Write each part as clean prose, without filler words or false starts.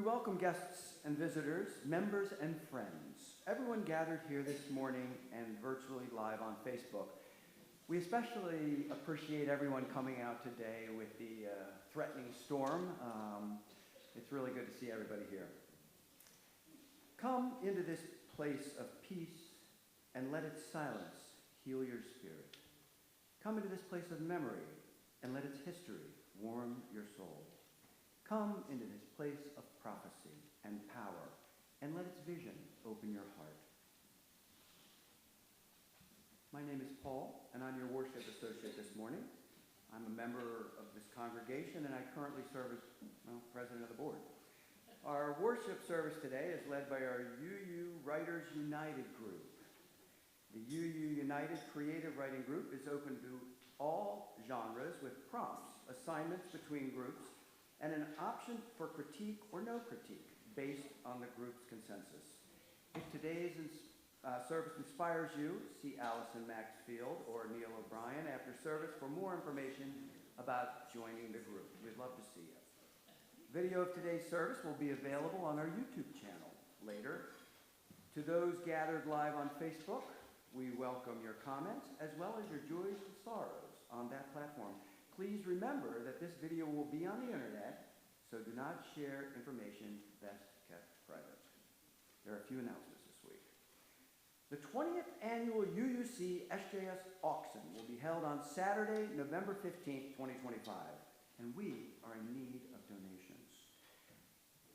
welcome guests and visitors, members and friends, everyone gathered here this morning and virtually live on Facebook. We especially appreciate everyone coming out today with the threatening storm. It's really good to see everybody here. Come into this place of peace and let its silence heal your spirit. Come into this place of memory and let its history warm your soul. Come into this place of prophecy and power and let its vision open your heart. My name is Paul, and I'm your worship associate this morning. I'm a member of this congregation, and I currently serve as president of the board. Our worship service today is led by our UU Writers United group. The UU United Creative Writing Group is open to all genres with prompts, assignments between groups, and an option for critique or no critique based on the group's consensus. If today's service inspires you, see Allison Maxfield or Neil O'Brien after service for more information about joining the group. We'd love to see you. Video of today's service will be available on our YouTube channel later. To those gathered live on Facebook, we welcome your comments as well as your joys and sorrows on that platform. Please remember that this video will be on the internet, so do not share information best kept private. There are a few announcements this week. The 20th annual UUC SJS auction will be held on Saturday, November 15th, 2025, and we are in need of donations.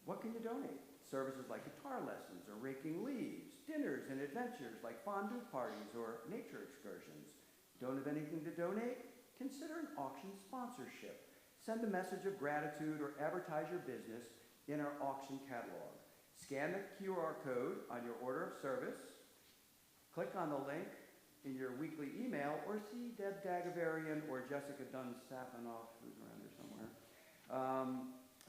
What can you donate? Services like guitar lessons or raking leaves, dinners and adventures like fondue parties or nature excursions. Don't have anything to donate? Consider an auction sponsorship. Send a message of gratitude or advertise your business in our auction catalog. Scan the QR code on your order of service. Click on the link in your weekly email or see Deb Dagavarian or Jessica Dunn-Safanoff, who's around here somewhere,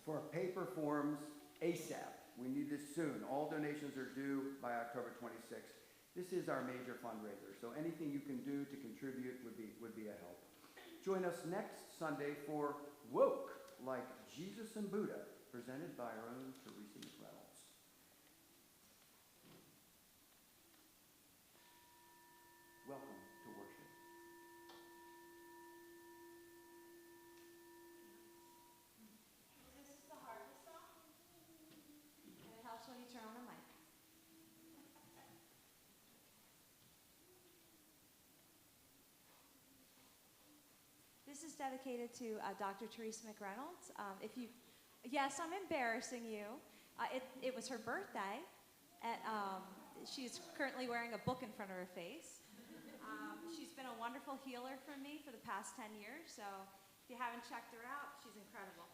for paper forms ASAP. We need this soon. All donations are due by October 26th. This is our major fundraiser, so anything you can do to contribute would be a help. Join us next Sunday for Woke, like Jesus and Buddha, presented by our own Teresa McReynolds. Welcome to worship. This is the harvest song, and it helps when you turn on the mic. This is dedicated to Dr. Teresa McReynolds. Yes, I'm embarrassing you. It was her birthday, and she's currently wearing a book in front of her face. She's been a wonderful healer for me for the past 10 years, so if you haven't checked her out, she's incredible.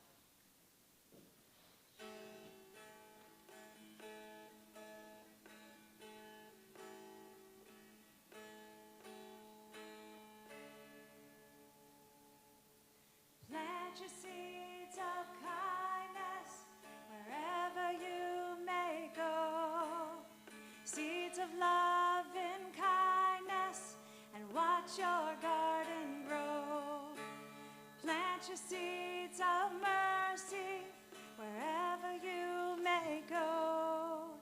Plant your seeds of kindness wherever you may go. Seeds of love and kindness, and watch your garden grow. Plant your seeds of mercy wherever you may go.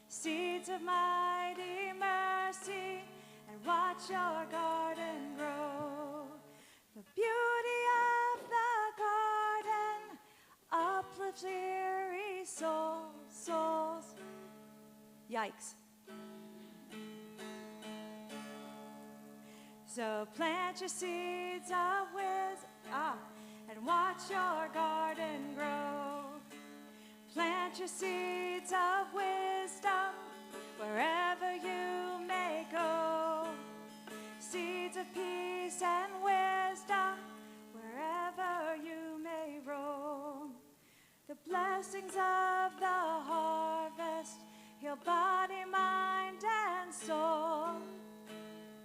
Seeds of mighty mercy, and watch your garden grow. The beauty of the garden uplifts weary souls. Yikes. So plant your seeds of wisdom and watch your garden grow. Plant your seeds of wisdom wherever you may go. Seeds of peace and wisdom wherever you may roam. The blessings of the harvest heal body, mind, and soul.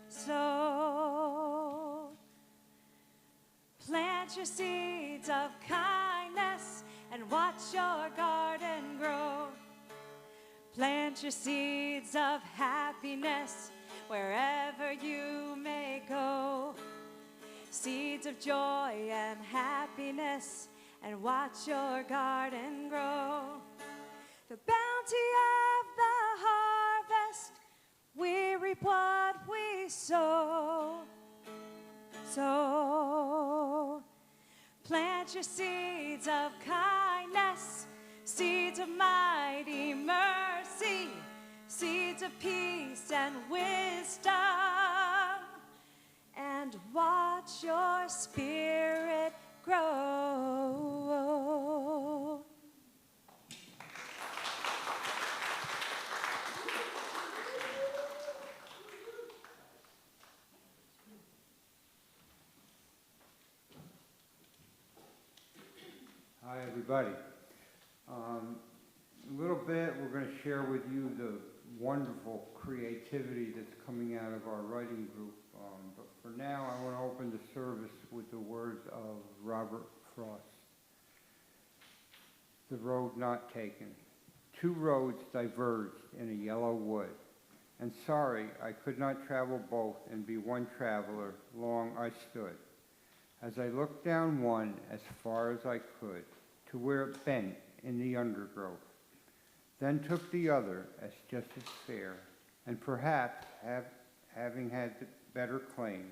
So plant your seeds of kindness and watch your garden grow. Plant your seeds of happiness wherever you may go. Seeds of joy and happiness, and watch your garden grow. the bounty of the harvest, we reap what we sow. So plant your seeds of kindness, seeds of mighty mercy, seeds of peace and wisdom, and watch your spirit grow. Hi, everybody. A little bit, we're going to share with you the wonderful creativity that's coming out of our writing group. But for now, I want to open the service with the words of Robert Frost. The road not taken. Two roads diverged in a yellow wood, and sorry I could not travel both and be one traveler, long I stood. As I looked down one as far as I could, to where it bent in the undergrowth, then took the other as just as fair, and perhaps having had better claim,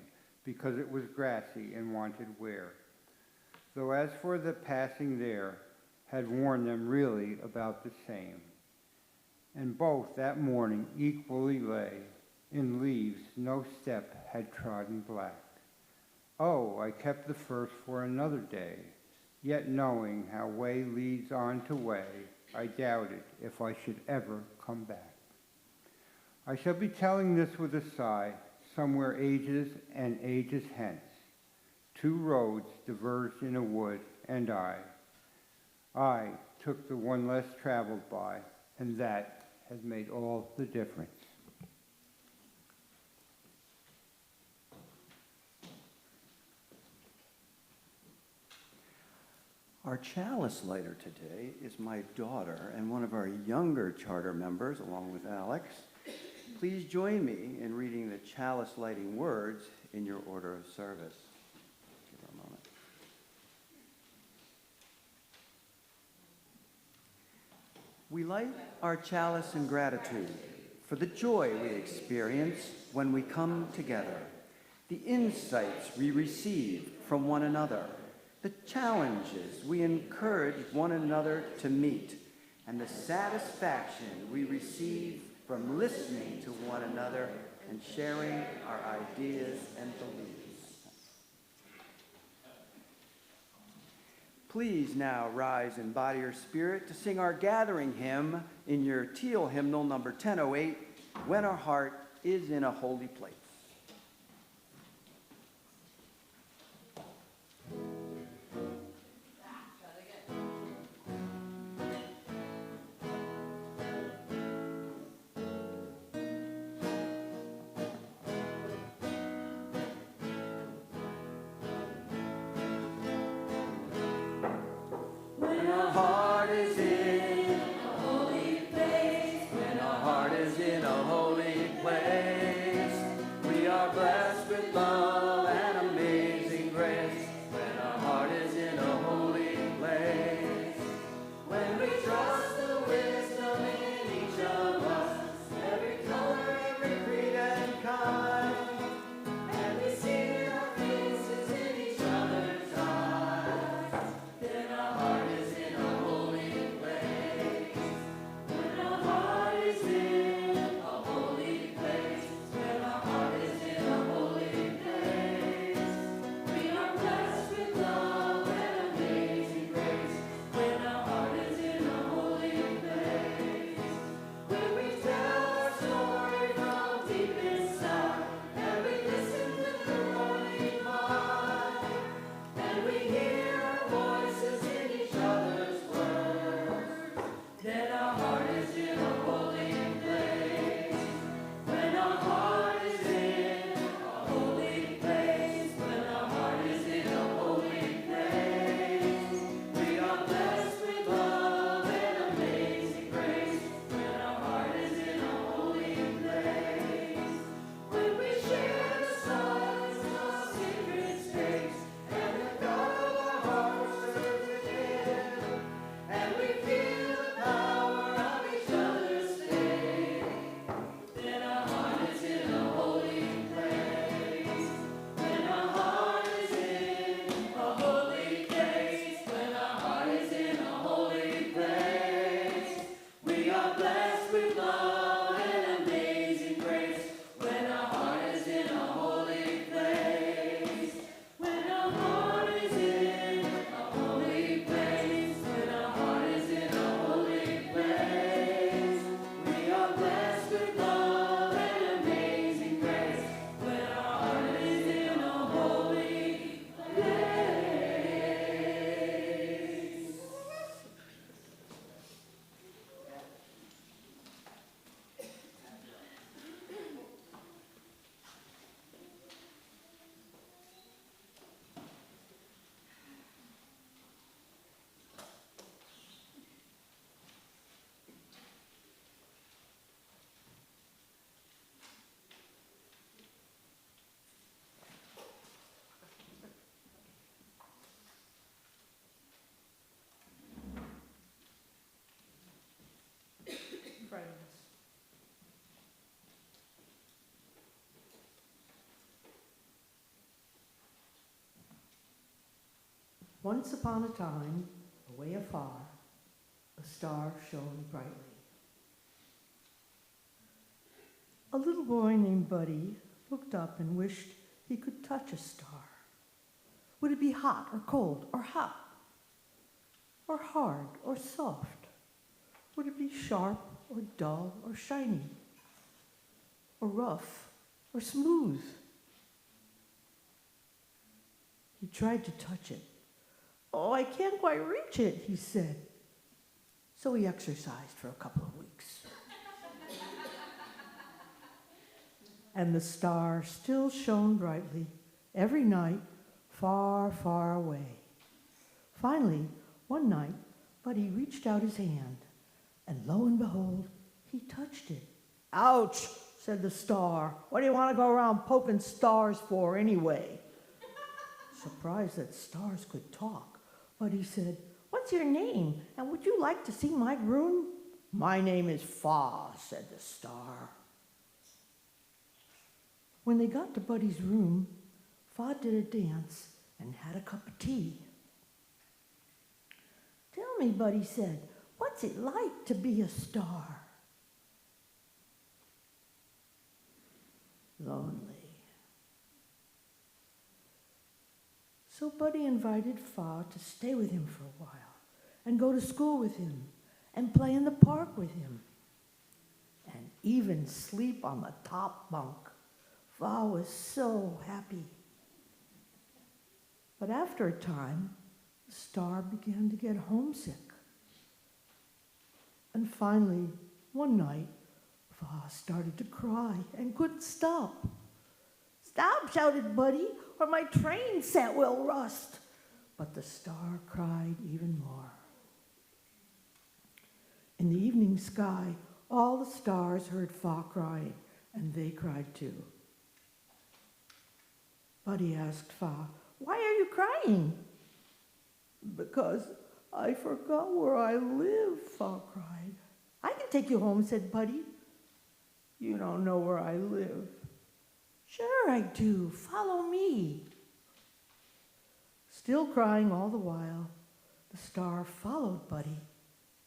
because it was grassy and wanted wear. Though as for the passing there, had worn them really about the same. And both that morning equally lay, in leaves no step had trodden black. Oh, I kept the first for another day, yet knowing how way leads on to way, I doubted if I should ever come back. I shall be telling this with a sigh, somewhere ages and ages hence. Two roads diverged in a wood, and I took the one less traveled by, and that has made all the difference. Our chalice lighter today is my daughter and one of our younger charter members, along with Alex. Please join me in reading the chalice lighting words in your order of service. Give her a moment. We light our chalice in gratitude for the joy we experience when we come together, the insights we receive from one another, the challenges we encourage one another to meet, and the satisfaction we receive from listening to one another and sharing our ideas and beliefs. Please now rise in body or spirit to sing our gathering hymn in your teal hymnal number 1008, When Our Heart is in a Holy Place. When our heart is in a holy place, when our heart is in a holy place, Once upon a time, away afar, a star shone brightly. A little boy named Buddy looked up and wished he could touch a star. Would it be hot or cold or hot? Or hard or soft? Would it be sharp or dull or shiny? Or rough or smooth? He tried to touch it. "Oh, I can't quite reach it," he said. So he exercised for a couple of weeks. And the star still shone brightly every night, far, far away. Finally, one night, Buddy reached out his hand, and lo and behold, he touched it. "Ouch," said the star. "What do you want to go around poking stars for anyway?" Surprised that stars could talk, Buddy said, "What's your name, and would you like to see my room?" "My name is Fa," said the star. When they got to Buddy's room, Fa did a dance and had a cup of tea. "Tell me," Buddy said, "what's it like to be a star?" "Lonely." So Buddy invited Fa to stay with him for a while and go to school with him and play in the park with him and even sleep on the top bunk. Fa was so happy. But after a time, the star began to get homesick. And finally, one night, Fa started to cry and couldn't stop. "Stop," shouted Buddy, "or my train set will rust." But the star cried even more. In the evening sky, all the stars heard Fa crying, and they cried too. Buddy asked Fa, "Why are you crying?" "Because I forgot where I live," Fa cried. "I can take you home," said Buddy. "You don't know where I live." "Sure I do. Follow me." Still crying all the while, the star followed Buddy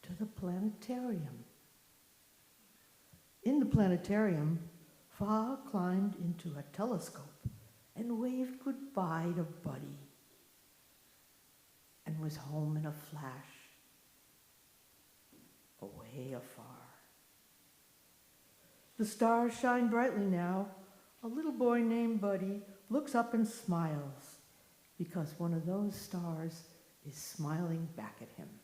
to the planetarium. In the planetarium, Fa climbed into a telescope and waved goodbye to Buddy and was home in a flash, away afar. The stars shine brightly now. A little boy named Buddy looks up and smiles because one of those stars is smiling back at him.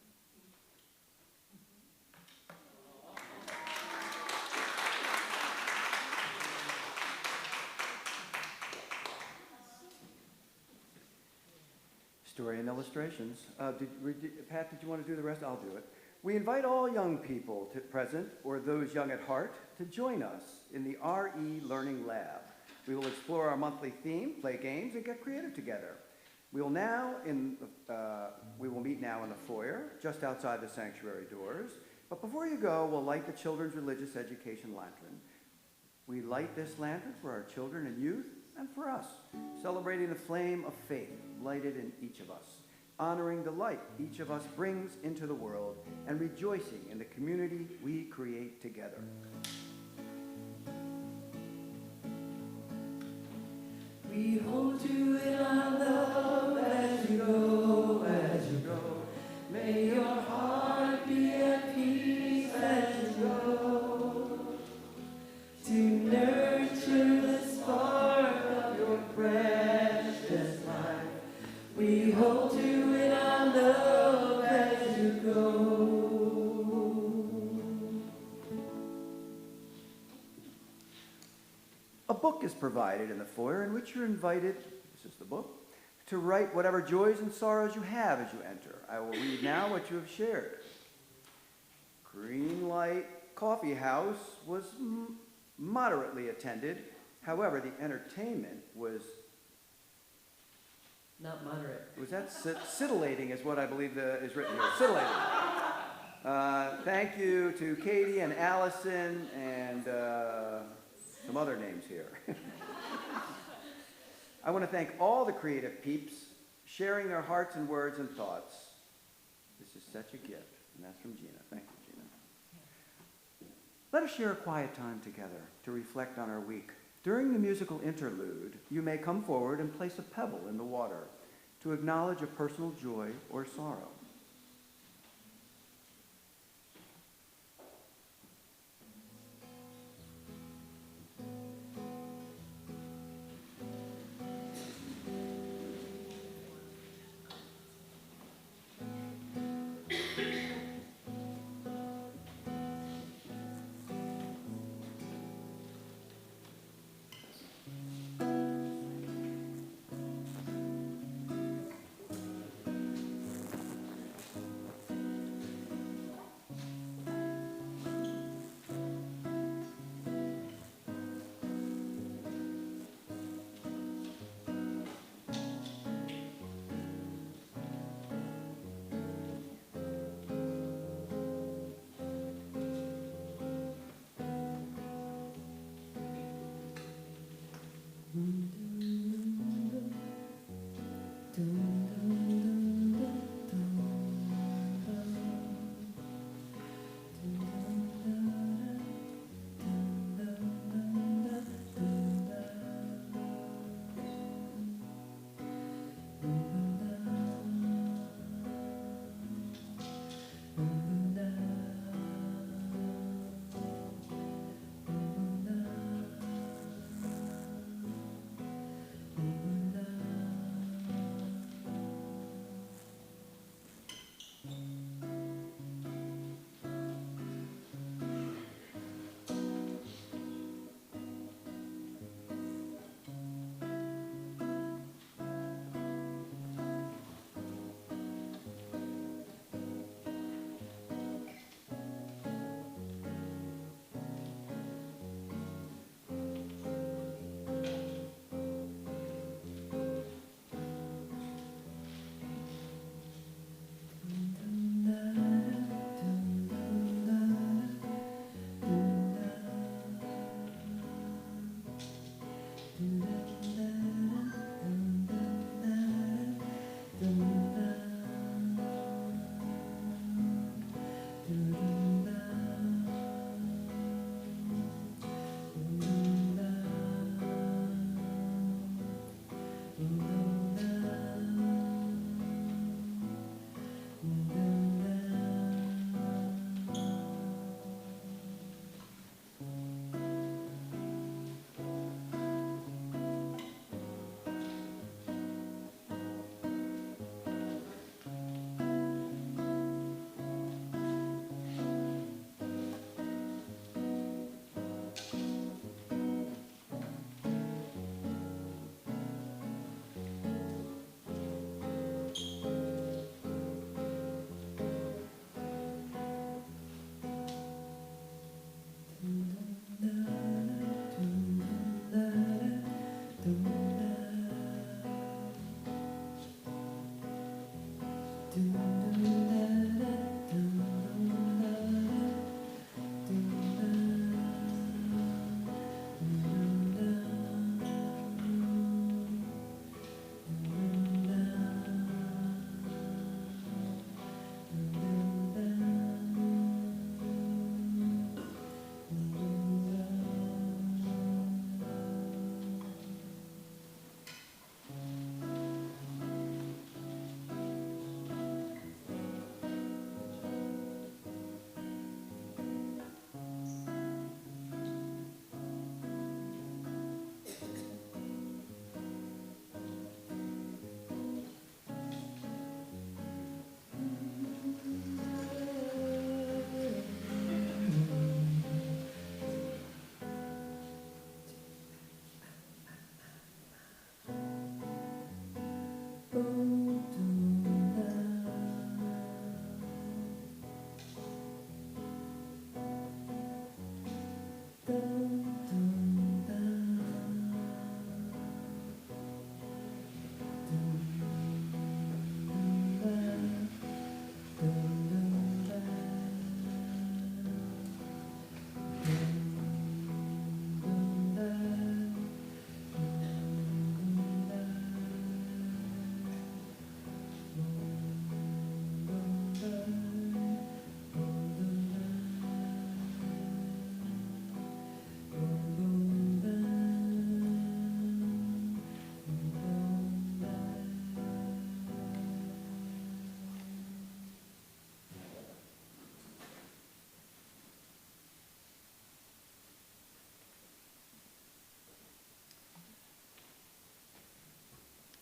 Story and illustrations. Pat, did you want to do the rest? I'll do it. We invite all young people present, or those young at heart, to join us in the RE Learning Lab. We will explore our monthly theme, play games, and get creative together. We will meet now in the foyer, just outside the sanctuary doors. But before you go, we'll light the Children's Religious Education Lantern. We light this lantern for our children and youth, and for us, celebrating the flame of faith lighted in each of us, honoring the light each of us brings into the world, and rejoicing in the community we create together. We hold you in our love as you go, as you go. May your heart be at peace as you go. To nurture the spark of your precious life. We hold you in our love as you go. A book is provided in the foyer in which you're invited, this is the book, to write whatever joys and sorrows you have as you enter. I will read now what you have shared. Greenlight Coffee House was moderately attended. However, the entertainment was... Not moderate. Was that scintillating is what I believe is written here. Scintillating. Thank you to Katie and Allison and some other names here. I want to thank all the creative peeps sharing their hearts and words and thoughts. This is such a gift, and that's from Gina. Thank you, Gina. Let us share a quiet time together to reflect on our week. During the musical interlude, you may come forward and place a pebble in the water to acknowledge a personal joy or sorrow.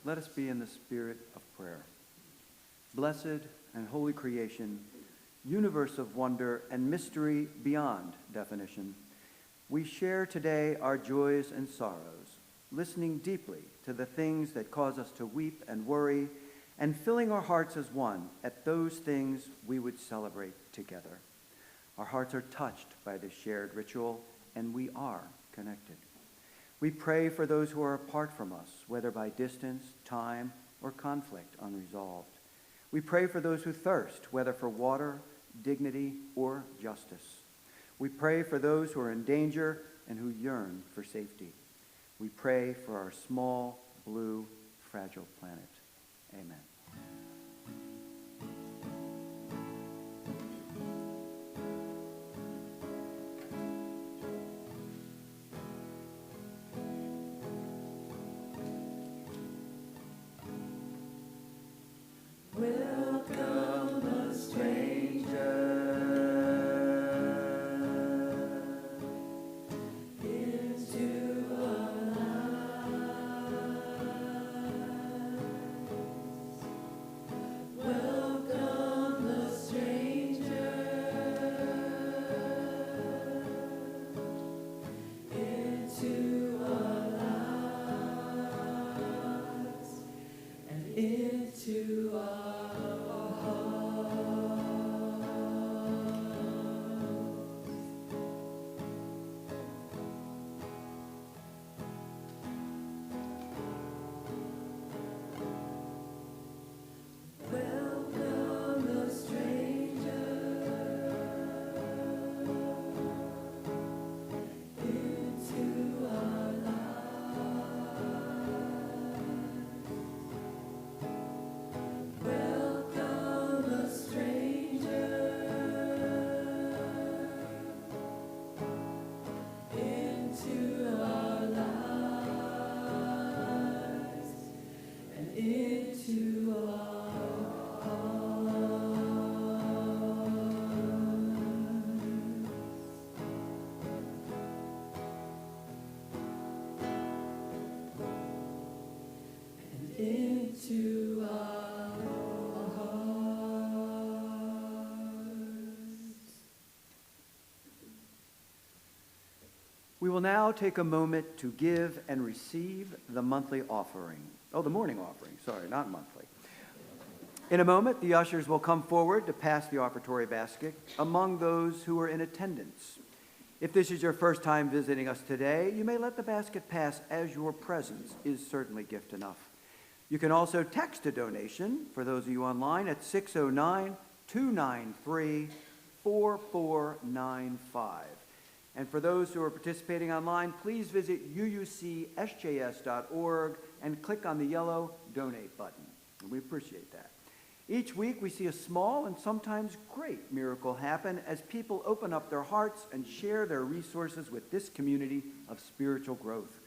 Let us be in the spirit of prayer. Blessed and holy creation, universe of wonder and mystery beyond definition, we share today our joys and sorrows, listening deeply to the things that cause us to weep and worry, and filling our hearts as one at those things we would celebrate together. Our hearts are touched by this shared ritual, and we are connected. We pray for those who are apart from us, whether by distance, time, or conflict unresolved. We pray for those who thirst, whether for water, dignity, or justice. We pray for those who are in danger and who yearn for safety. We pray for our small, blue, fragile planet. Amen. Welcome the stranger into our lives. Welcome the stranger into our lives and into our welcome the stranger into our lives. Welcome the stranger into our lives and into our and into our hearts. We will now take a moment to give and receive the monthly offering. Oh, the morning offering, sorry, not monthly. In a moment, the ushers will come forward to pass the offertory basket among those who are in attendance. If this is your first time visiting us today, you may let the basket pass, as your presence is certainly gift enough. You can also text a donation, for those of you online, at 609-293-4495. And for those who are participating online, please visit uucsjs.org and click on the yellow Donate button. And we appreciate that. Each week, we see a small and sometimes great miracle happen as people open up their hearts and share their resources with this community of spiritual growth.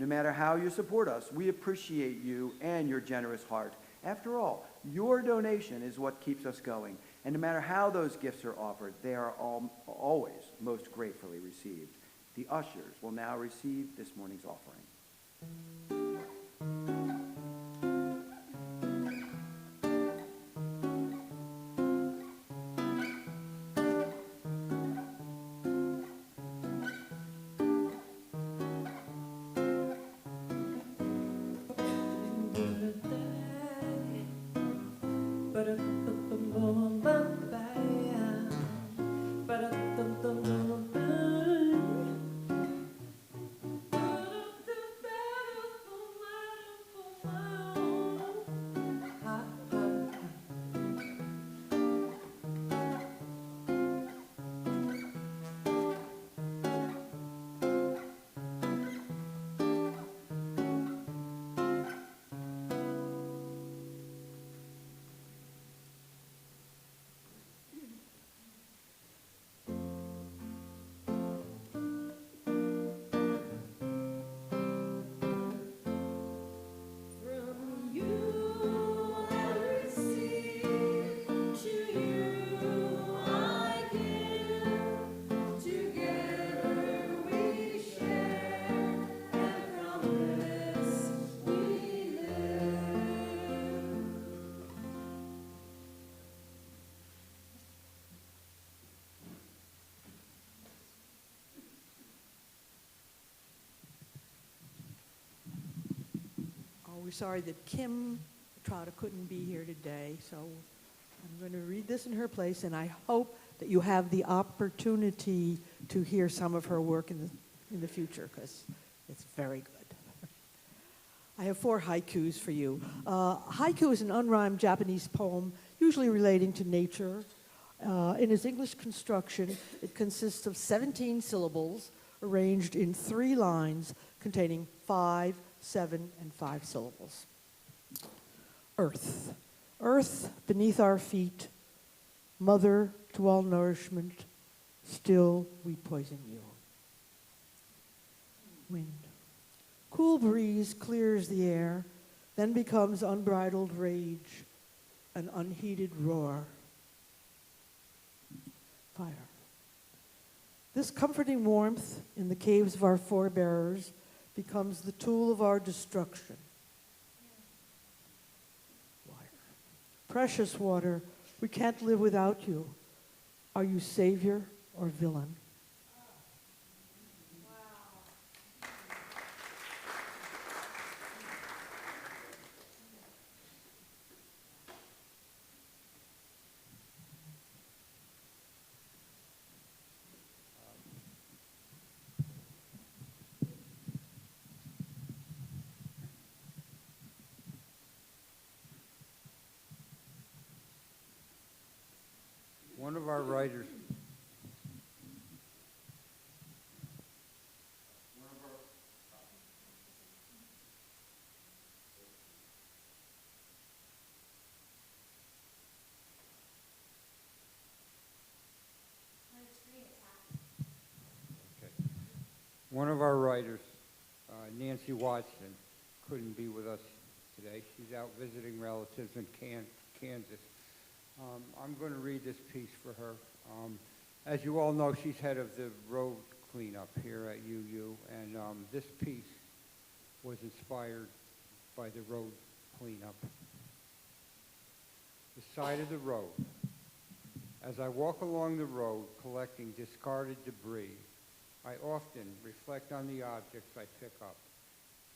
No matter how you support us, we appreciate you and your generous heart. After all, your donation is what keeps us going. And no matter how those gifts are offered, they are always most gratefully received. The ushers will now receive this morning's offering. we're sorry that Kim Trotta couldn't be here today, so I'm going to read this in her place, and I hope that you have the opportunity to hear some of her work in the future, because it's very good. I have 4 haikus for you. Haiku is an unrhymed Japanese poem, usually relating to nature. In its English construction, it consists of 17 syllables arranged in 3 lines containing 5, 7, and 5 syllables. Earth. Earth beneath our feet, mother to all nourishment, still we poison you. Wind. Cool breeze clears the air, then becomes unbridled rage, an unheeded roar. Fire. This comforting warmth in the caves of our forebears becomes the tool of our destruction. Water. Precious water, we can't live without you. Are you savior or villain? One of our writers. One of our writers, Nancy Watson, couldn't be with us today. She's out visiting relatives in Kansas. I'm going to read this piece for her. As you all know, she's head of the road cleanup here at UU, and this piece was inspired by the road cleanup. The side of the road. As I walk along the road collecting discarded debris, I often reflect on the objects I pick up.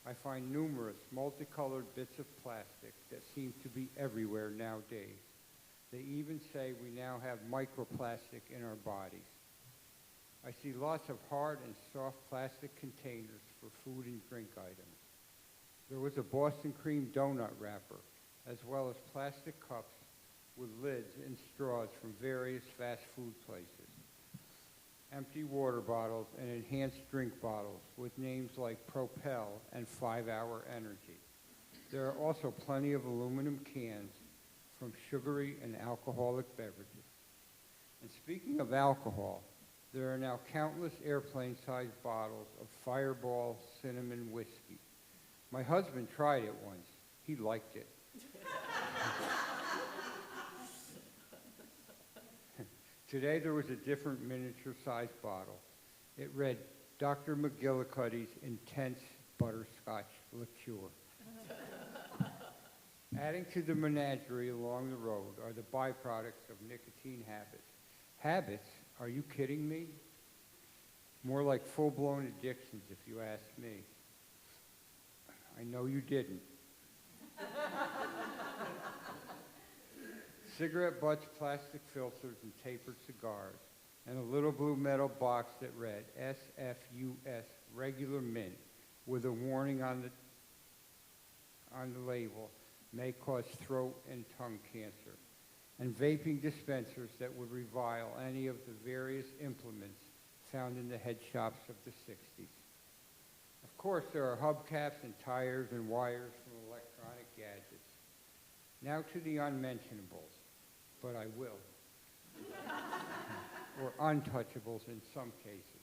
I find numerous multicolored bits of plastic that seem to be everywhere nowadays. They even say we now have microplastic in our bodies. I see lots of hard and soft plastic containers for food and drink items. There was a Boston cream donut wrapper, as well as plastic cups with lids and straws from various fast food places. Empty water bottles and enhanced drink bottles with names like Propel and 5 Hour Energy. There are also plenty of aluminum cans from sugary and alcoholic beverages. And speaking of alcohol, there are now countless airplane-sized bottles of Fireball cinnamon whiskey. My husband tried it once. He liked it. Today there was a different miniature-sized bottle. It read, Dr. McGillicuddy's Intense Butterscotch Liqueur. Adding to the menagerie along the road are the byproducts of nicotine habits. Habits? Are you kidding me? More like full-blown addictions, if you ask me. I know you didn't. Cigarette butts, plastic filters, and tapered cigars, and a little blue metal box that read SFUS regular mint with a warning on the label may cause throat and tongue cancer, and vaping dispensers that would revile any of the various implements found in the head shops of the 60s. Of course, there are hubcaps and tires and wires from electronic gadgets. Now to the unmentionables, but I will. Or untouchables in some cases.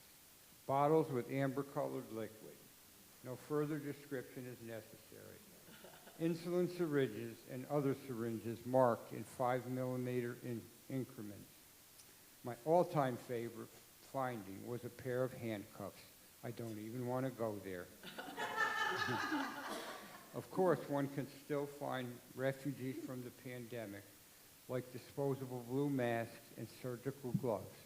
Bottles with amber-colored liquid. No further description is necessary. Insulin syringes and other syringes marked in 5mm increments. My all-time favorite finding was a pair of handcuffs. I don't even want to go there. Of course, one can still find refugees from the pandemic, like disposable blue masks and surgical gloves.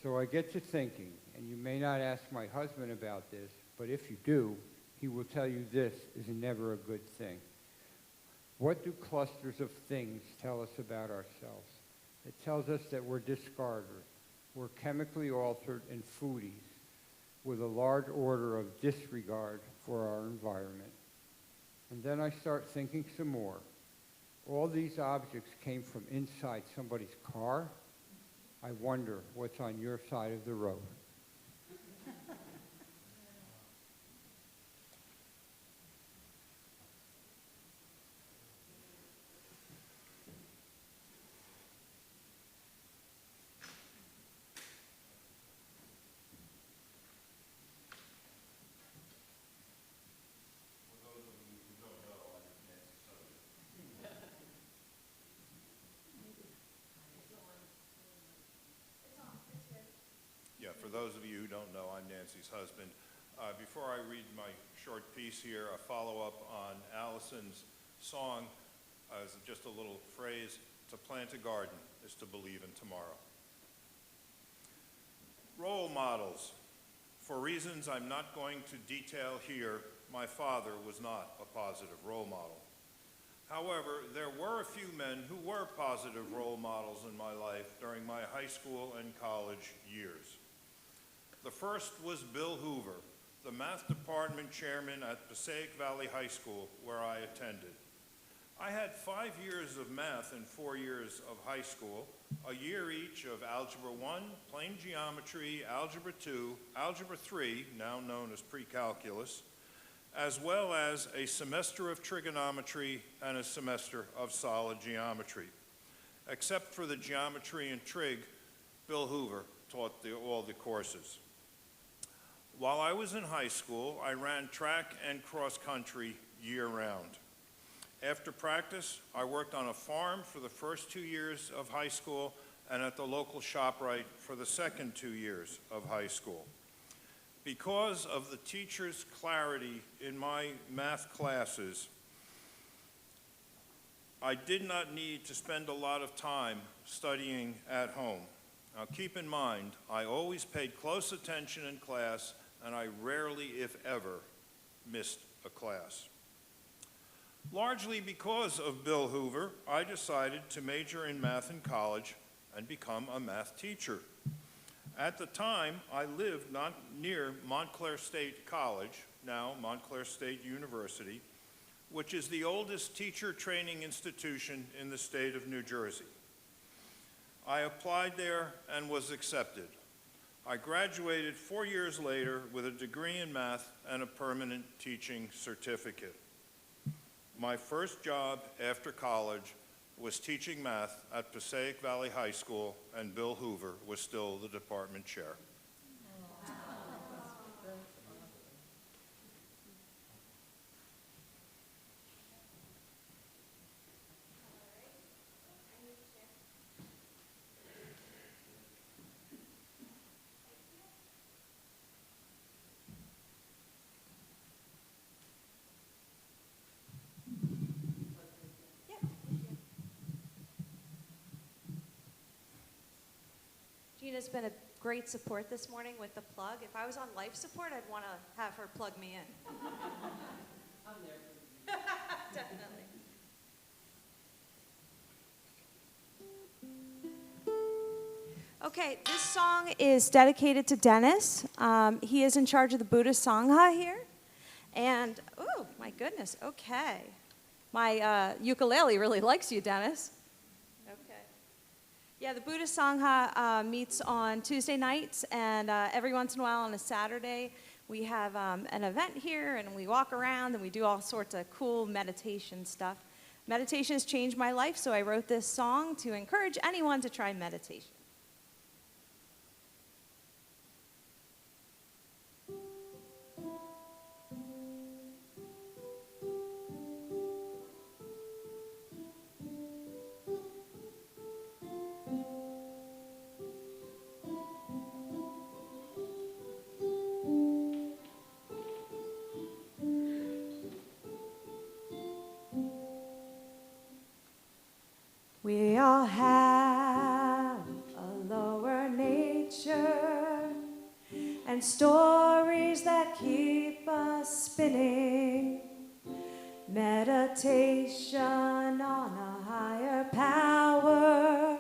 So I get to thinking, and you may not ask my husband about this, but if you do, he will tell you this is never a good thing. What do clusters of things tell us about ourselves? It tells us that we're discarders, we're chemically altered and foodies, with a large order of disregard for our environment. And then I start thinking some more. All these objects came from inside somebody's car. I wonder what's on your side of the road. Yeah, for those of you who don't know, I'm Nancy's husband. Before I read my short piece here, a follow-up on Allison's song, as just a little phrase, to plant a garden is to believe in tomorrow. Role models. For reasons I'm not going to detail here, my father was not a positive role model. However, there were a few men who were positive role models in my life during my high school and college years. The first was Bill Hoover, the math department chairman at Passaic Valley High School, where I attended. I had 5 years of math and 4 years of high school, a year each of Algebra 1, plane geometry, Algebra 2, Algebra 3, now known as pre-calculus, as well as a semester of trigonometry and a semester of solid geometry. Except for the geometry and trig, Bill Hoover taught all the courses. While I was in high school, I ran track and cross country year-round. After practice, I worked on a farm for the first 2 years of high school and at the local ShopRite for the second 2 years of high school. Because of the teacher's clarity in my math classes, I did not need to spend a lot of time studying at home. Now keep in mind, I always paid close attention in class, and I rarely, if ever, missed a class. Largely because of Bill Hoover, I decided to major in math in college and become a math teacher. At the time, I lived not near Montclair State College, now Montclair State University, which is the oldest teacher training institution in the state of New Jersey. I applied there and was accepted. I graduated 4 years later with a degree in math and a permanent teaching certificate. My first job after college was teaching math at Passaic Valley High School, and Bill Hoover was still the department chair. Gina's been a great support this morning with the plug. If I was on life support, I'd want to have her plug me in. I'm there. Definitely. Okay, this song is dedicated to Dennis. He is in charge of the Buddhist Sangha here. And, oh, my goodness, okay. My ukulele really likes you, Dennis. Okay. Yeah, the Buddhist Sangha meets on Tuesday nights, and every once in a while on a Saturday, we have an event here, and we walk around, and we do all sorts of cool meditation stuff. Meditation has changed my life, so I wrote this song to encourage anyone to try meditation. We all have a lower nature and stories that keep us us spinning. Meditation on a higher power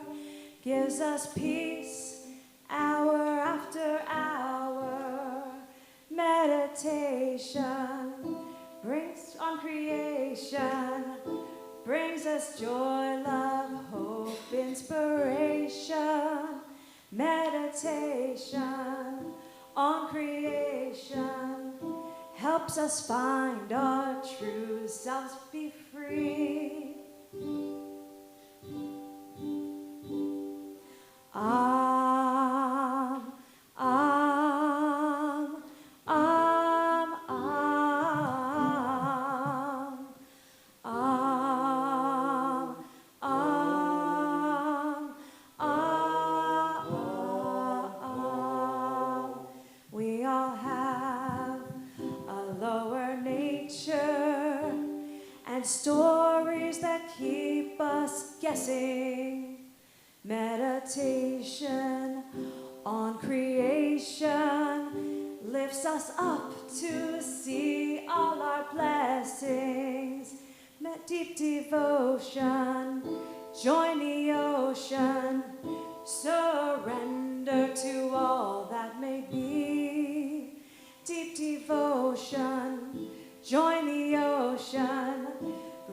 gives us peace hour after hour. Meditation brings on creation, brings us joy, love, hope, inspiration. Meditation on creation helps us find our true selves, be free. We all have a lower nature and stories that keep us guessing. Meditation on creation lifts us up to see all our blessings. Deep devotion, join the ocean, surrender to all that may be. Deep devotion, join the ocean,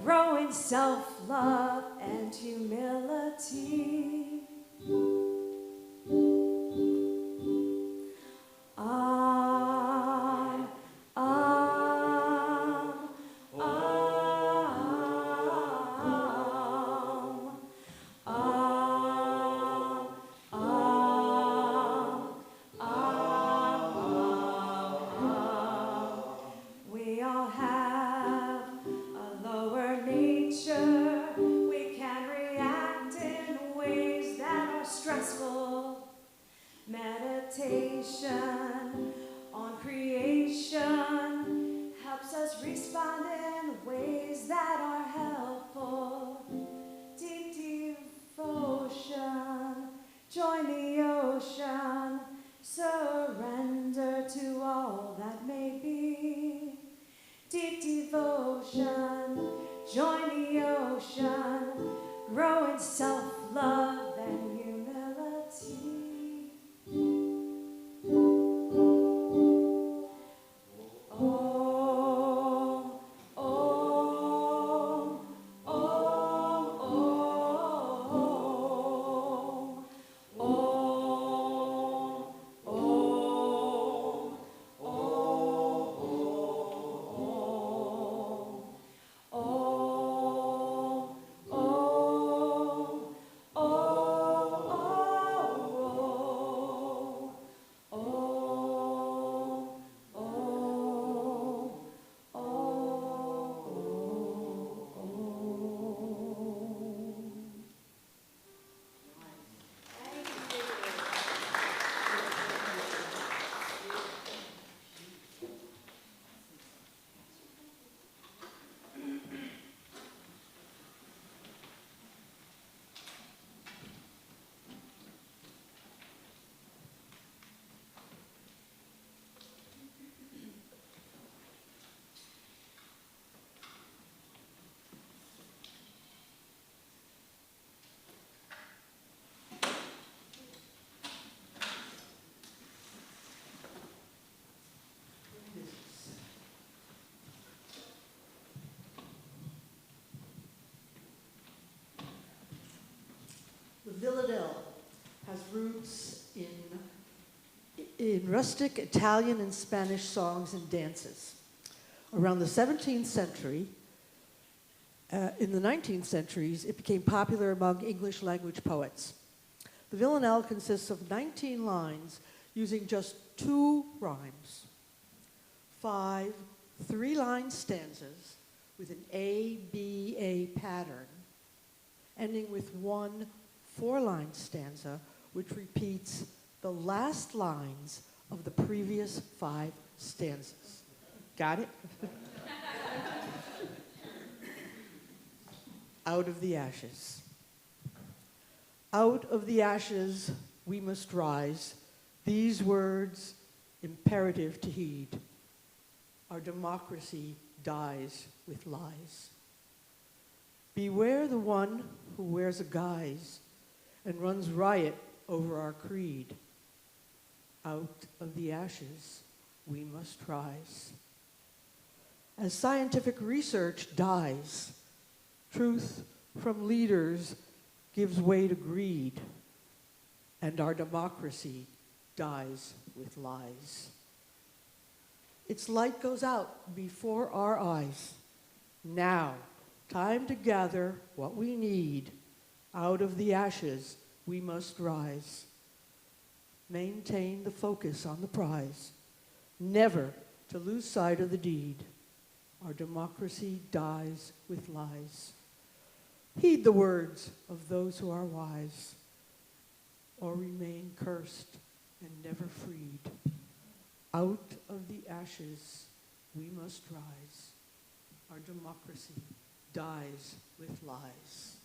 grow in self-love and humility. We all have a lower nature. We can react in ways that are stressful. Meditation on creation helps us respond in ways that are helpful. Deep devotion, join the ocean, surrender to all that may be. Deep devotion, join the ocean, grow in self-love and humility. Om, Om, Om, Om, Om, Om, The villadelle has roots in rustic Italian and Spanish songs and dances. Around the 17th century, in the 19th centuries, it became popular among English language poets. The villanelle consists of 19 lines using just 2 rhymes, 5 3-line stanzas with an A-B-A pattern, ending with 1 4-line stanza, which repeats the last lines of the previous 5 stanzas. Got it? Out of the ashes. Out of the ashes we must rise, these words imperative to heed. Our democracy dies with lies. Beware the one who wears a guise and runs riot over our creed. Out of the ashes, we must rise. As scientific research dies, truth from leaders gives way to greed, and our democracy dies with lies. Its light goes out before our eyes. Now, time to gather what we need. Out of the ashes, we must rise. Maintain the focus on the prize, never to lose sight of the deed. Our democracy dies with lies. Heed the words of those who are wise, or remain cursed and never freed. Out of the ashes, we must rise. Our democracy dies with lies.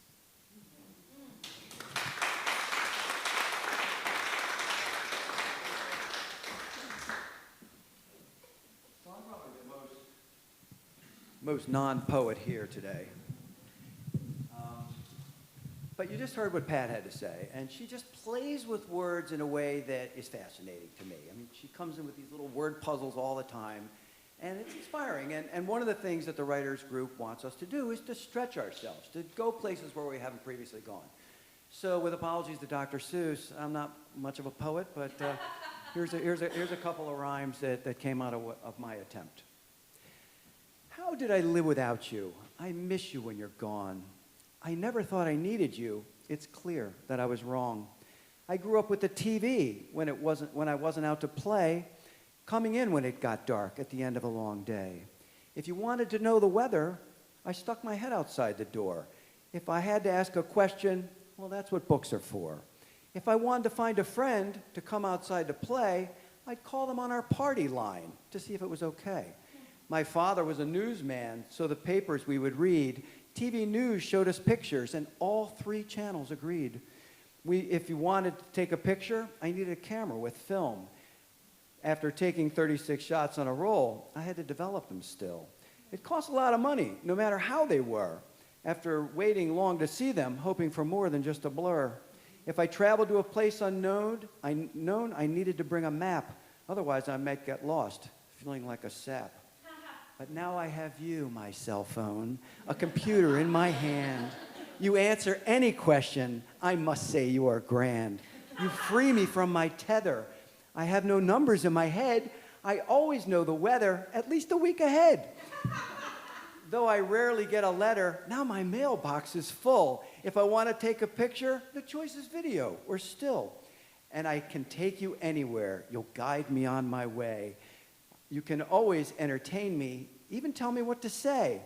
So I'm probably the most non-poet here today. But you just heard what Pat had to say, and she just plays with words in a way that is fascinating to me. I mean, she comes in with these little word puzzles all the time, and it's inspiring. And one of the things that the writers group wants us to do is to stretch ourselves, to go places where we haven't previously gone. So with apologies to Dr. Seuss, I'm not much of a poet, but here's a couple of rhymes that came out of my attempt. How did I live without you? I miss you when you're gone. I never thought I needed you. It's clear that I was wrong. I grew up with the TV when I wasn't out to play, coming in when it got dark at the end of a long day. If you wanted to know the weather, I stuck my head outside the door. If I had to ask a question, well, that's what books are for. If I wanted to find a friend to come outside to play, I'd call them on our party line to see if it was okay. My father was a newsman, so the papers we would read, TV news showed us pictures, and all 3 channels agreed. If you wanted to take a picture, I needed a camera with film. After taking 36 shots on a roll, I had to develop them still. It cost a lot of money, no matter how they were. After waiting long to see them, hoping for more than just a blur. If I traveled to a place unknown, I needed to bring a map. Otherwise, I might get lost, feeling like a sap. But now I have you, my cell phone, a computer in my hand. You answer any question, I must say you are grand. You free me from my tether. I have no numbers in my head. I always know the weather, at least a week ahead. Though I rarely get a letter, now my mailbox is full. If I want to take a picture, the choice is video or still. And I can take you anywhere. You'll guide me on my way. You can always entertain me, even tell me what to say.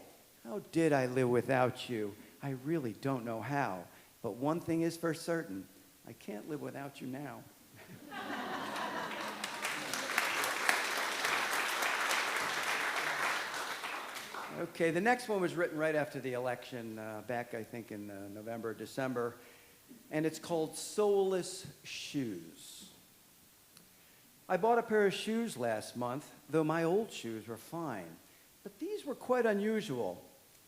How did I live without you? I really don't know how. But one thing is for certain, I can't live without you now. Okay, the next one was written right after the election, back I think in November, December, and it's called Soulless Shoes. I bought a pair of shoes last month, though my old shoes were fine. But these were quite unusual.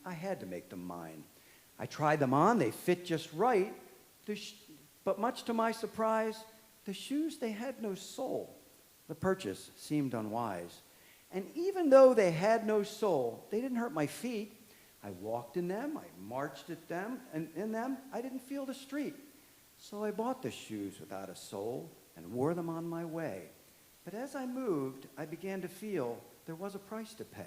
I had to make them mine. I tried them on, they fit just right, but much to my surprise, the shoes, they had no sole. The purchase seemed unwise. And even though they had no sole, they didn't hurt my feet. I walked in them, I marched at them, and in them, I didn't feel the street. So I bought the shoes without a sole and wore them on my way. But as I moved, I began to feel there was a price to pay.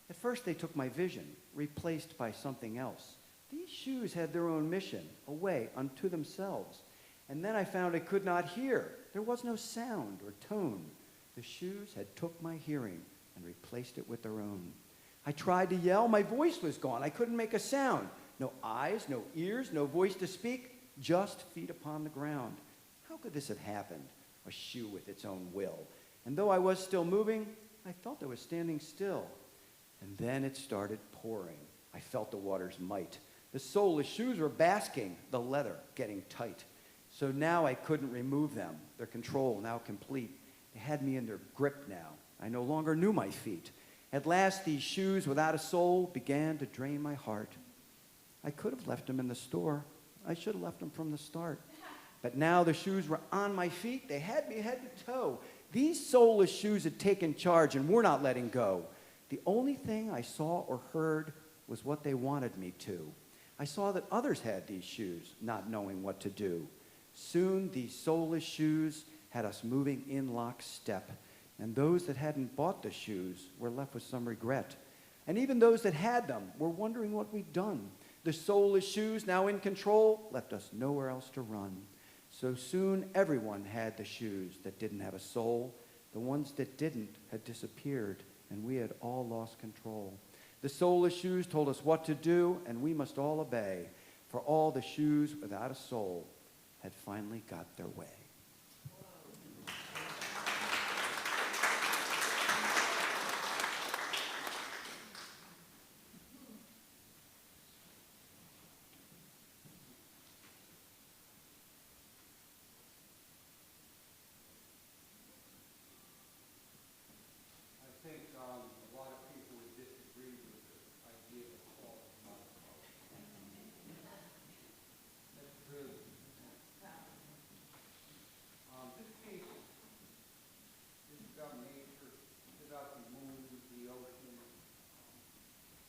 At first, they took my vision, replaced by something else. These shoes had their own mission, a way unto themselves. And then I found I could not hear. There was no sound or tone. The shoes had took my hearing and replaced it with their own. I tried to yell. My voice was gone. I couldn't make a sound. No eyes, no ears, no voice to speak, just feet upon the ground. How could this have happened? A shoe with its own will. And though I was still moving, I felt I was standing still. And then it started pouring. I felt the water's might. The soulless shoes were basking, the leather getting tight. So now I couldn't remove them, their control now complete. They had me in their grip now. I no longer knew my feet. At last, these shoes without a sole began to drain my heart. I could have left them in the store. I should have left them from the start. But now the shoes were on my feet. They had me head to toe. These soulless shoes had taken charge and were not letting go. The only thing I saw or heard was what they wanted me to. I saw that others had these shoes, not knowing what to do. Soon these soulless shoes had us moving in lockstep, and those that hadn't bought the shoes were left with some regret. And even those that had them were wondering what we'd done. The soulless shoes, now in control, left us nowhere else to run. So soon everyone had the shoes that didn't have a soul. The ones that didn't had disappeared, and we had all lost control. The soulless shoes told us what to do, and we must all obey, for all the shoes without a soul had finally got their way. I think a lot of people would disagree with the idea of salt and not salt. That's true. This piece is about nature, it's about the moon, the ocean,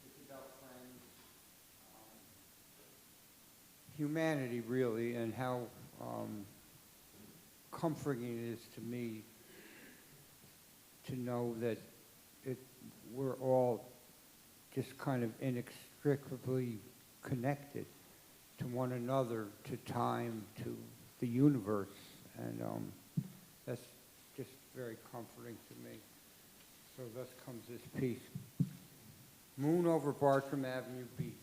it's about friends, humanity really, and how comforting it is to me to know that we're all just kind of inextricably connected to one another, to time, to the universe, and that's just very comforting to me. So thus comes this piece. Moon over Bartram Avenue Beach.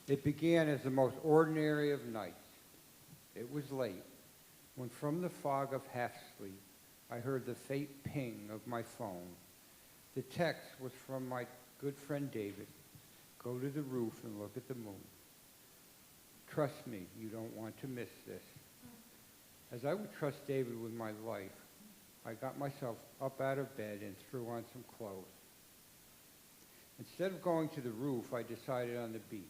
It began as the most ordinary of nights. It was late, when from the fog of half-sleep, I heard the faint ping of my phone. The text was from my good friend David. Go to the roof and look at the moon. Trust me, you don't want to miss this. As I would trust David with my life, I got myself up out of bed and threw on some clothes. Instead of going to the roof, I decided on the beach.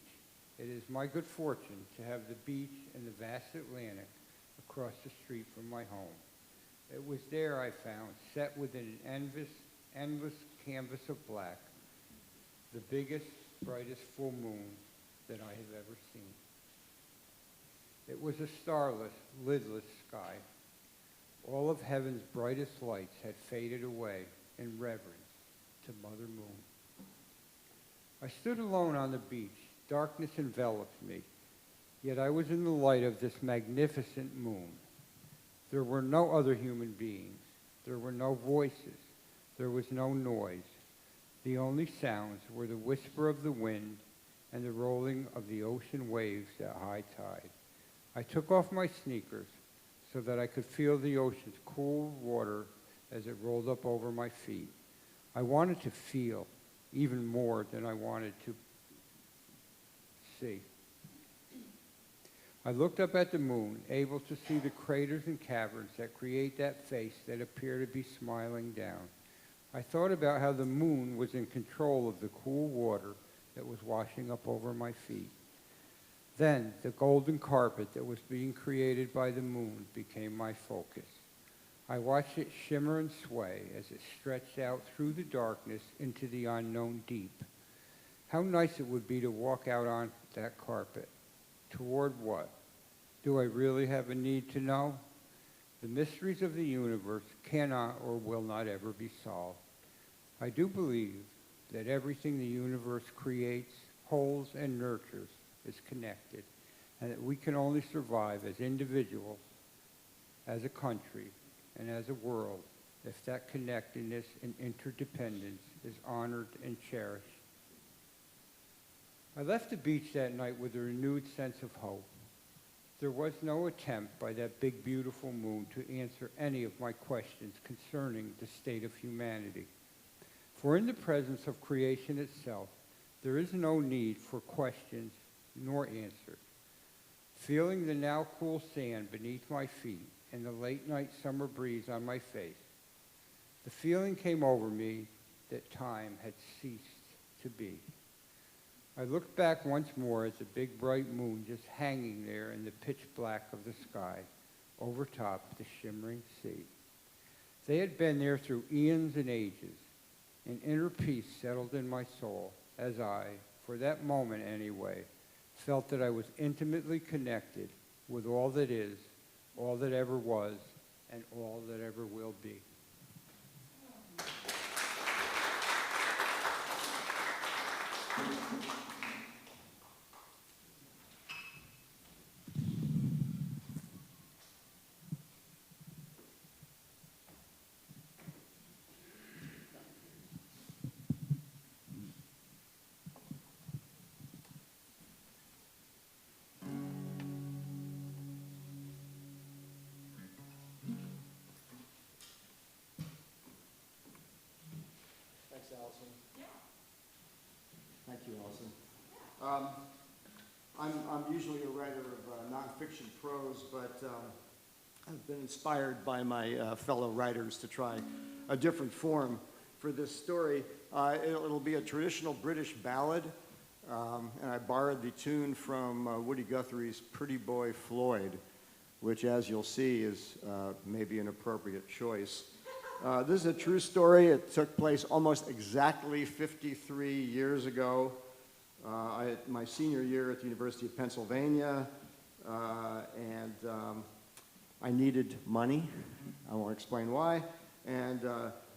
It is my good fortune to have the beach and the vast Atlantic across the street from my home. It was there I found, set within an endless canvas of black, the biggest, brightest full moon that I have ever seen. It was a starless, lidless sky. All of heaven's brightest lights had faded away in reverence to Mother Moon. I stood alone on the beach. Darkness enveloped me, yet I was in the light of this magnificent moon. There were no other human beings. There were no voices. There was no noise. The only sounds were the whisper of the wind and the rolling of the ocean waves at high tide. I took off my sneakers so that I could feel the ocean's cool water as it rolled up over my feet. I wanted to feel even more than I wanted to see. I looked up at the moon, able to see the craters and caverns that create that face that appear to be smiling down. I thought about how the moon was in control of the cool water that was washing up over my feet. Then the golden carpet that was being created by the moon became my focus. I watched it shimmer and sway as it stretched out through the darkness into the unknown deep. How nice it would be to walk out on that carpet. Toward what? Do I really have a need to know? The mysteries of the universe cannot or will not ever be solved. I do believe that everything the universe creates, holds, and nurtures is connected, and that we can only survive as individuals, as a country, and as a world if that connectedness and interdependence is honored and cherished. I left the beach that night with a renewed sense of hope. There was no attempt by that big, beautiful moon to answer any of my questions concerning the state of humanity. For in the presence of creation itself, there is no need for questions nor answers. Feeling the now cool sand beneath my feet and the late night summer breeze on my face, The feeling came over me that time had ceased to be. I looked back once more at the big bright moon just hanging there in the pitch black of the sky over top the shimmering sea. They had been there through eons and ages. An inner peace settled in my soul as I, for that moment anyway, felt that I was intimately connected with all that is, all that ever was, and all that ever will be. Thanks, Allison. Yeah. Thank you, Allison. I'm usually a writer of nonfiction prose, but I've been inspired by my fellow writers to try a different form for this story. It'll be a traditional British ballad, and I borrowed the tune from Woody Guthrie's Pretty Boy Floyd, which, as you'll see, is maybe an appropriate choice. This is a true story. It took place almost exactly 53 years ago. My senior year at the University of Pennsylvania, and I needed money. I won't explain why. And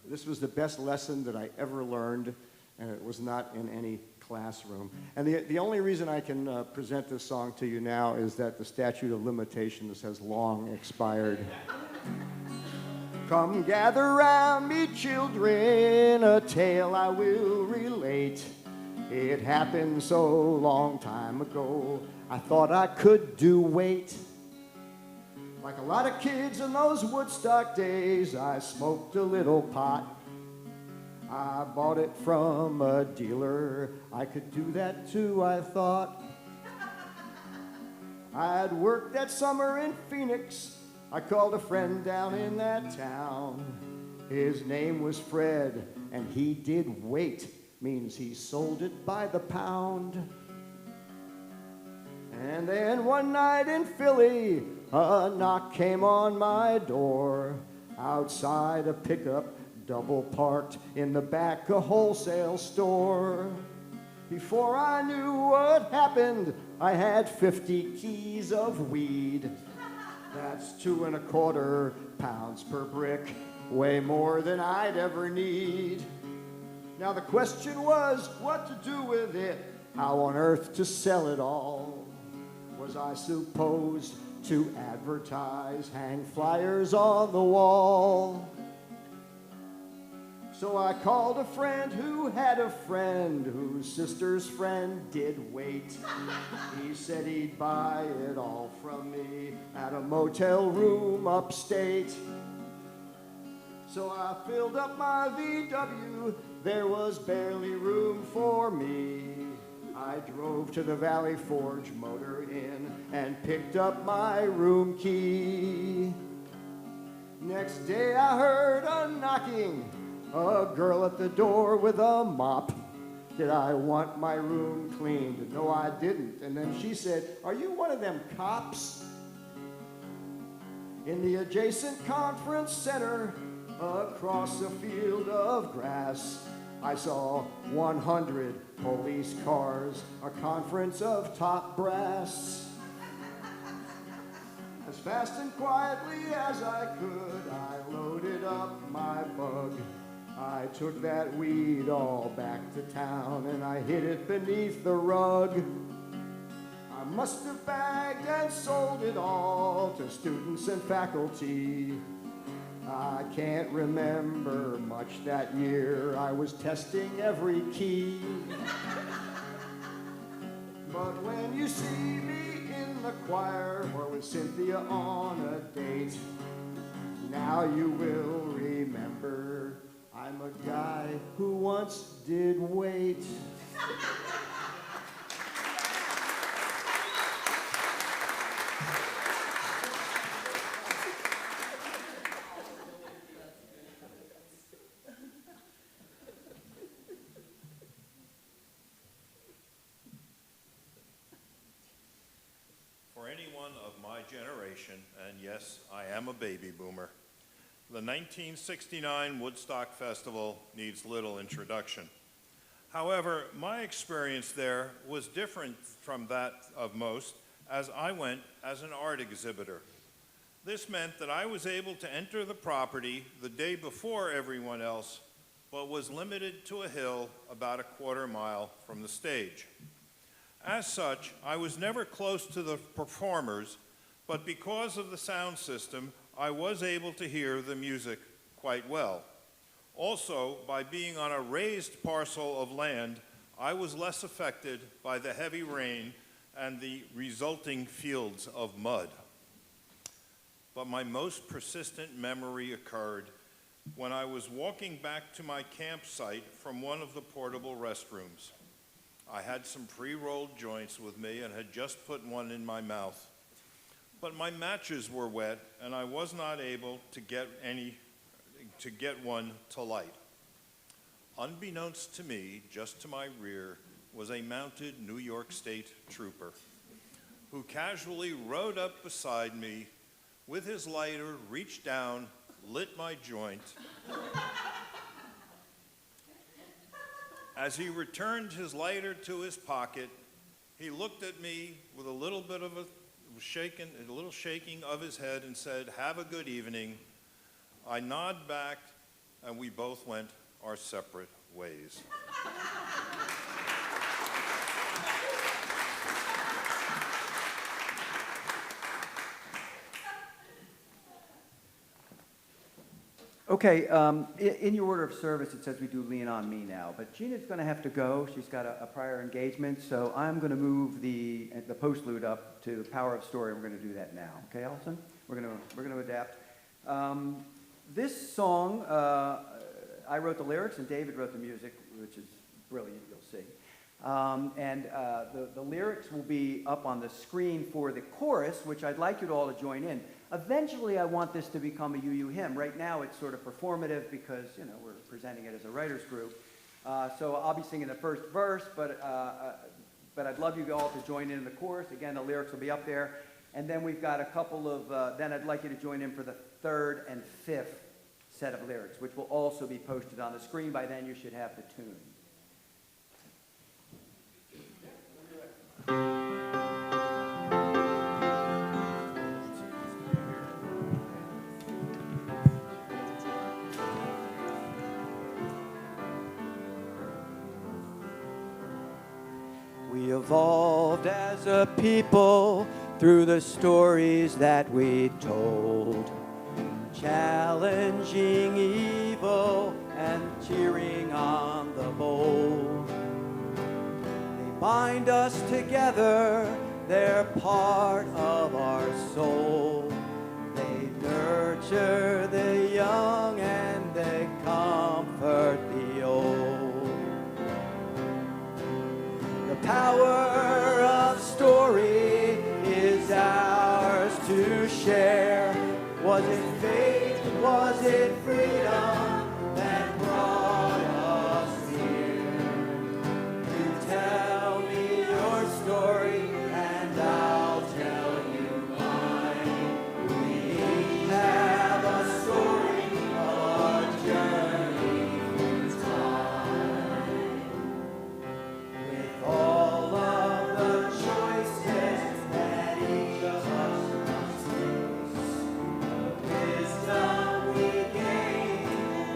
this was the best lesson that I ever learned, and it was not in any classroom. And the only reason I can present this song to you now is that the statute of limitations has long expired. Come gather round me, children, a tale I will relate. It happened so long time ago, I thought I could do wait. Like a lot of kids in those Woodstock days, I smoked a little pot. I bought it from a dealer. I could do that too, I thought. I'd worked that summer in Phoenix. I called a friend down in that town. His name was Fred, and he did weight, means he sold it by the pound. And then one night in Philly, a knock came on my door. Outside a pickup, double parked in the back a wholesale store. Before I knew what happened, I had 50 keys of weed. That's 2 1/4 pounds per brick, way more than I'd ever need. Now the question was what to do with it, how on earth to sell it all. Was I supposed to advertise, hang flyers on the wall? So I called a friend who had a friend whose sister's friend did wait. He said he'd buy it all from me at a motel room upstate. So I filled up my VW, there was barely room for me. I drove to the Valley Forge Motor Inn and picked up my room key. Next day I heard a knocking, a girl at the door with a mop. Did I want my room cleaned? No, I didn't. And then she said, "Are you one of them cops?" In the adjacent conference center, across a field of grass, I saw 100 police cars, a conference of top brass. As fast and quietly as I could, I loaded up my bug. I took that weed all back to town and I hid it beneath the rug. I must have bagged and sold it all to students and faculty. I can't remember much that year. I was testing every key. But when you see me in the choir or with Cynthia on a date, now you will remember I'm a guy who once did wait. everyone of my generation, and yes, I am a baby boomer, the 1969 Woodstock Festival needs little introduction. However, my experience there was different from that of most, as I went as an art exhibitor. This meant that I was able to enter the property the day before everyone else, but was limited to a hill about a quarter-mile from the stage. As such, I was never close to the performers, but because of the sound system, I was able to hear the music quite well. Also, by being on a raised parcel of land, I was less affected by the heavy rain and the resulting fields of mud. But my most persistent memory occurred when I was walking back to my campsite from one of the portable restrooms. I had some pre-rolled joints with me and had just put one in my mouth. But my matches were wet and I was not able to get one to light. Unbeknownst to me, just to my rear, was a mounted New York State trooper who casually rode up beside me with his lighter, reached down, lit my joint. As he returned his lighter to his pocket, he looked at me with a little bit of a little shaking of his head and said, "Have a good evening." I nod back, and we both went our separate ways. Okay, in your order of service, it says we do Lean On Me now, but Gina's going to have to go. She's got a prior engagement, so I'm going to move the postlude up to Power of Story. We're going to do that now. Okay, Allison? We're going to adapt. This song, I wrote the lyrics and David wrote the music, which is brilliant, you'll see. The lyrics will be up on the screen for the chorus, which I'd like you all to join in. Eventually, I want this to become a UU hymn. Right now, it's sort of performative because, we're presenting it as a writer's group. So I'll be singing the first verse, but I'd love you all to join in the chorus. Again, the lyrics will be up there. And then we've got a couple of, then I'd like you to join in for the third and fifth set of lyrics, which will also be posted on the screen. By then, you should have the tune. We evolved as a people through the stories that we told, challenging evil and cheering on the bold. They bind us together, they're part of our soul. They nurture the young and they comfort the old. The power of story is ours to share. Was it faith? Was it freedom that brought us here? You tell me your story and I'll tell you mine. We each have a story of our journey through time. With all of the choices that each of us must face, wisdom we gain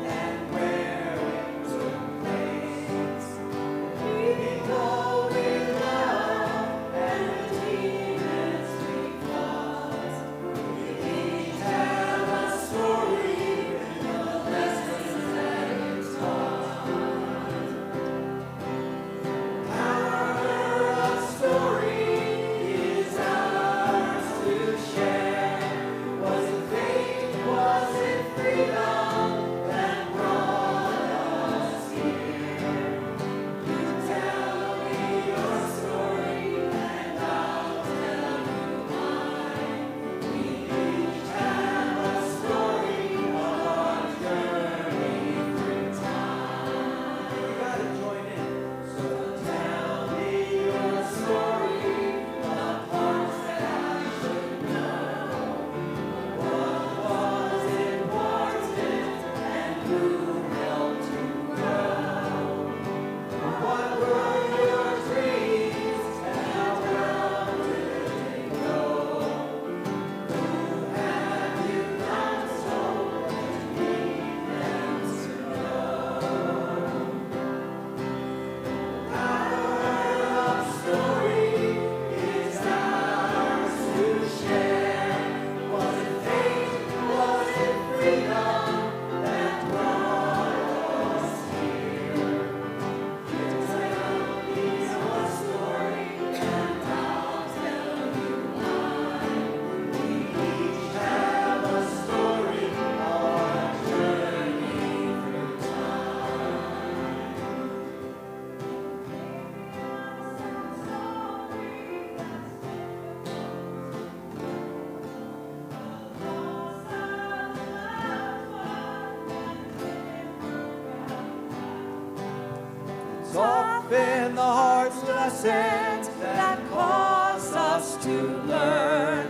lessons that cause us to learn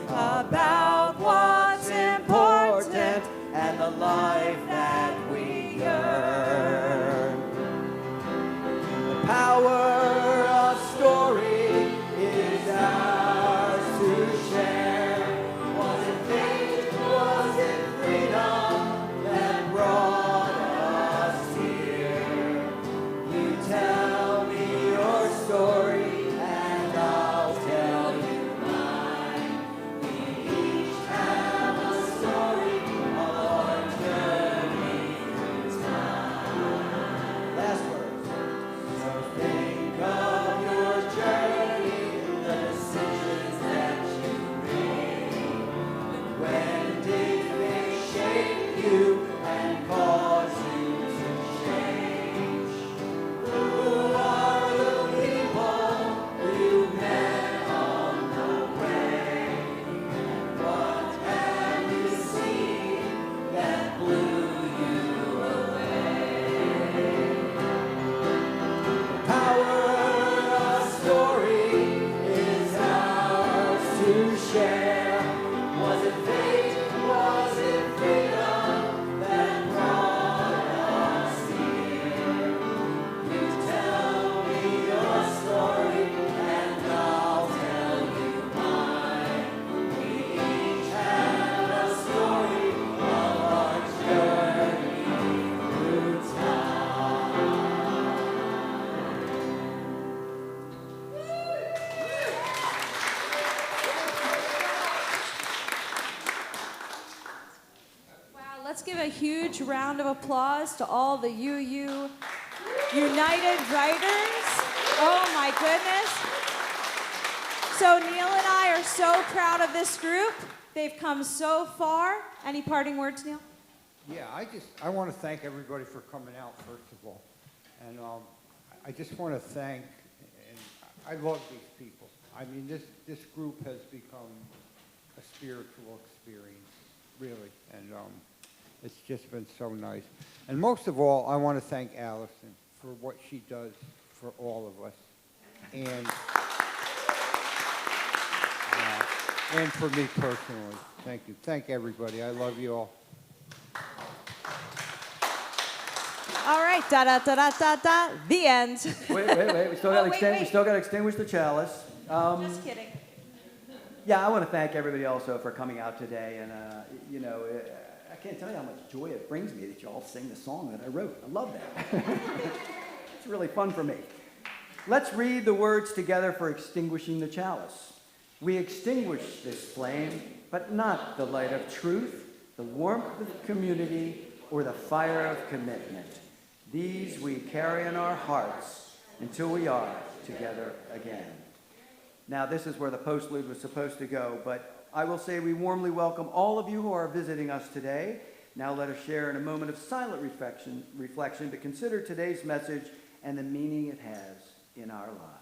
about what's important and the life that we yearn. The power of story is ours to share. Was it fate? Was it freedom that brought us here? You tell me your story and I'll tell you mine. We each have a story of our journey through time. Last words. So think of your journey, the decisions that you made. When did they shape you and cause you to change? Who are the people you met on the way? What have you seen that blew you away? Power of story is ours to share. Was it fate? Was it freedom that brought us here? You tell me your story and I'll tell you mine. We each have a story of our journey through time. Wow, let's give a huge round of applause to all the UU United Writers. Oh my goodness. So Neil and I are so proud of this group. They've come so far. Any parting words, Neil? Yeah, I want to thank everybody for coming out, first of all. And I just want to thank, and I love these people. I mean, this group has become a spiritual experience, really. And it's just been so nice. And most of all, I want to thank Allison for what she does for all of us. And for me personally. Thank you. Thank everybody. I love you all. All right, the end. Wait. We still got Oh, to wait. we still got to extinguish the chalice. Just kidding. Yeah, I want to thank everybody also for coming out today. And, I can't tell you how much joy it brings me that you all sing the song that I wrote. I love that. It's really fun for me. Let's read the words together for extinguishing the chalice. We extinguish this flame, but not the light of truth, the warmth of community, or the fire of commitment. These we carry in our hearts until we are together again. Now, this is where the postlude was supposed to go, but I will say we warmly welcome all of you who are visiting us today. Now let us share in a moment of silent reflection to consider today's message and the meaning it has in our lives.